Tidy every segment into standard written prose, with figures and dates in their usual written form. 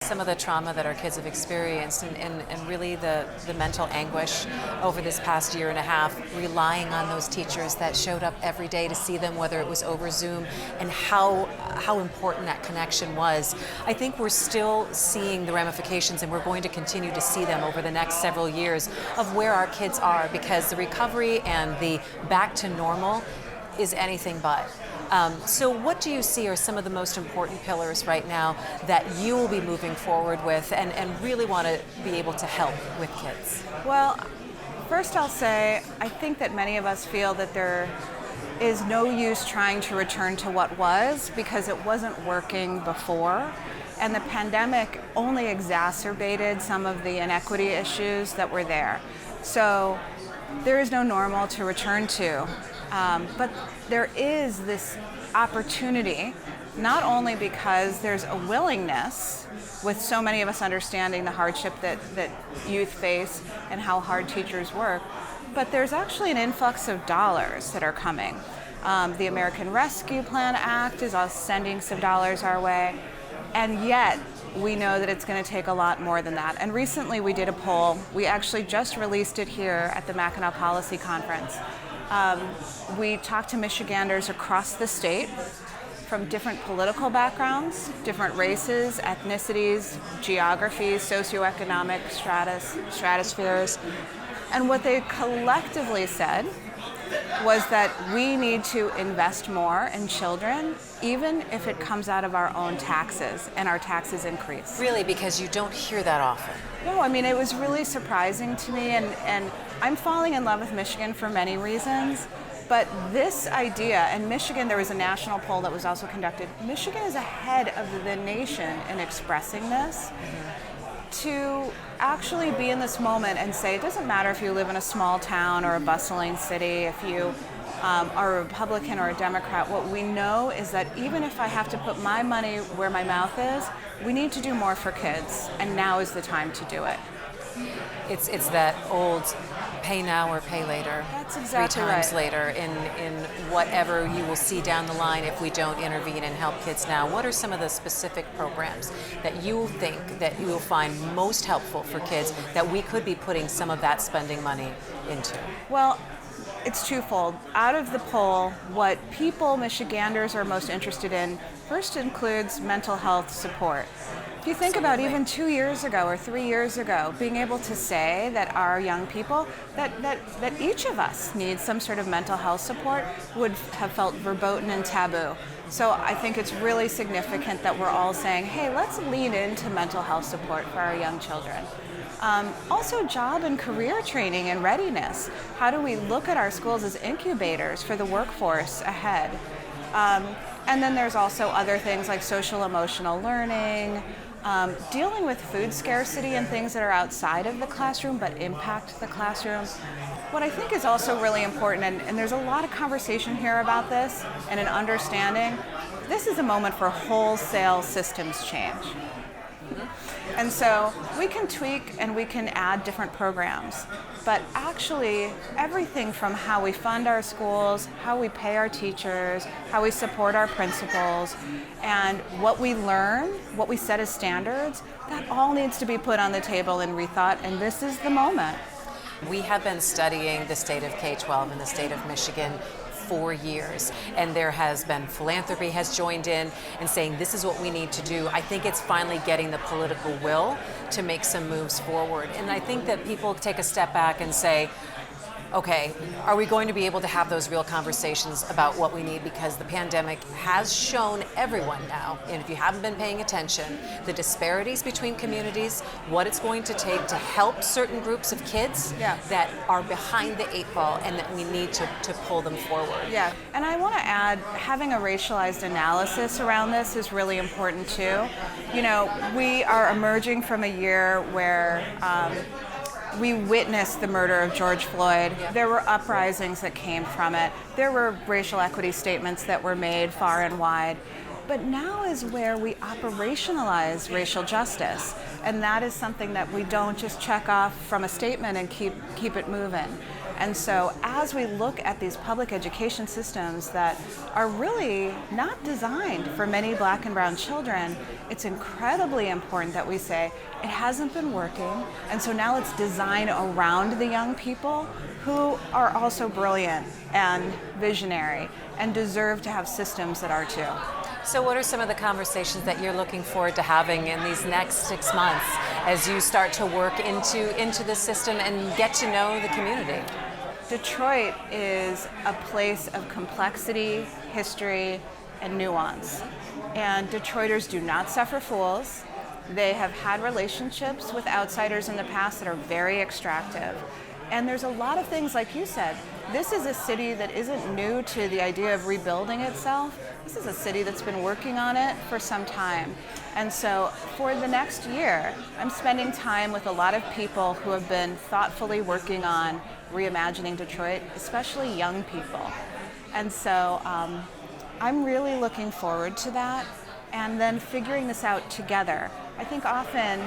Some of the trauma that our kids have experienced and really the mental anguish over this past year and a half, relying on those teachers that showed up every day to see them, whether it was over Zoom, and how important that connection was. I think we're still seeing the ramifications, and we're going to continue to see them over the next several years of where our kids are, because the recovery and the back to normal is anything but. So what do you see are some of the most important pillars right now that you will be moving forward with and really want to be able to help with kids? Well, first I'll say I think that many of us feel that there is no use trying to return to what was because it wasn't working before. And the pandemic only exacerbated some of the inequity issues that were there. So there is no normal to return to. But there is this opportunity, not only because there's a willingness, with so many of us understanding the hardship that youth face and how hard teachers work, but there's actually an influx of dollars that are coming. The American Rescue Plan Act is sending some dollars our way, and yet we know that it's going to take a lot more than that. And recently we did a poll. We actually just released it here at the Mackinac Policy Conference. We talked to Michiganders across the state from different political backgrounds, different races, ethnicities, geographies, socioeconomic stratospheres. And what they collectively said was that we need to invest more in children, even if it comes out of our own taxes and our taxes increase. Really, because you don't hear that often. No, I mean, it was really surprising to me, and I'm falling in love with Michigan for many reasons, but this idea, and Michigan, there was a national poll that was also conducted, Michigan is ahead of the nation in expressing this. To actually be in this moment and say, it doesn't matter if you live in a small town or a bustling city, if you are a Republican or a Democrat, what we know is that even if I have to put my money where my mouth is, we need to do more for kids, and now is the time to do it. It's that old pay now or pay later. That's exactly 3 times right. later in whatever you will see down the line if we don't intervene and help kids now. What are some of the specific programs that you think that you will find most helpful for kids that we could be putting some of that spending money into? Well, it's twofold. Out of the poll, what people, Michiganders, are most interested in first includes mental health support. If you think about even 2 years ago or 3 years ago, being able to say that our young people, that each of us needs some sort of mental health support would have felt verboten and taboo. So I think it's really significant that we're all saying, hey, let's lean into mental health support for our young children. Also job and career training and readiness. How do we look at our schools as incubators for the workforce ahead? And then there's also other things like social emotional learning, dealing with food scarcity and things that are outside of the classroom but impact the classroom. What I think is also really important, and there's a lot of conversation here about this and an understanding, this is a moment for wholesale systems change. And so we can tweak and we can add different programs, but actually everything from how we fund our schools, how we pay our teachers, how we support our principals, and what we learn, what we set as standards, that all needs to be put on the table and rethought, and this is the moment. We have been studying the state of K-12 in the state of Michigan for years, and there has been philanthropy has joined in and saying this is what we need to do. I think it's finally getting the political will to make some moves forward, and I think that people take a step back and say, okay, are we going to be able to have those real conversations about what we need? Because the pandemic has shown everyone now, and if you haven't been paying attention, the disparities between communities, what it's going to take to help certain groups of kids that are behind the 8 ball, and that we need to pull them forward. Yeah, and I want to add, having a racialized analysis around this is really important too. You know, we are emerging from a year where we witnessed the murder of George Floyd. There were uprisings that came from it. There were racial equity statements that were made far and wide. But now is where we operationalize racial justice, and that is something that we don't just check off from a statement and keep it moving. And so as we look at these public education systems that are really not designed for many Black and brown children, it's incredibly important that we say it hasn't been working, and so now let's design around the young people who are also brilliant and visionary and deserve to have systems that are too. So what are some of the conversations that you're looking forward to having in these next 6 months as you start to work into the system and get to know the community? Detroit is a place of complexity, history, and nuance. And Detroiters do not suffer fools. They have had relationships with outsiders in the past that are very extractive. And there's a lot of things, like you said, this is a city that isn't new to the idea of rebuilding itself. This is a city that's been working on it for some time. And so for the next year, I'm spending time with a lot of people who have been thoughtfully working on reimagining Detroit, especially young people. And so I'm really looking forward to that, and then figuring this out together. I think often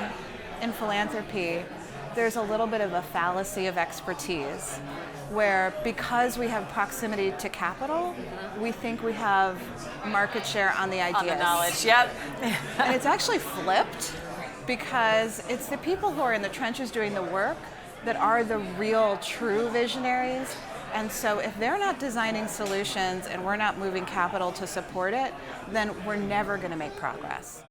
in philanthropy, there's a little bit of a fallacy of expertise, where because we have proximity to capital, we think we have market share on the ideas. On the knowledge, yep. And it's actually flipped, because it's the people who are in the trenches doing the work that are the real, true visionaries. And so if they're not designing solutions and we're not moving capital to support it, then we're never going to make progress.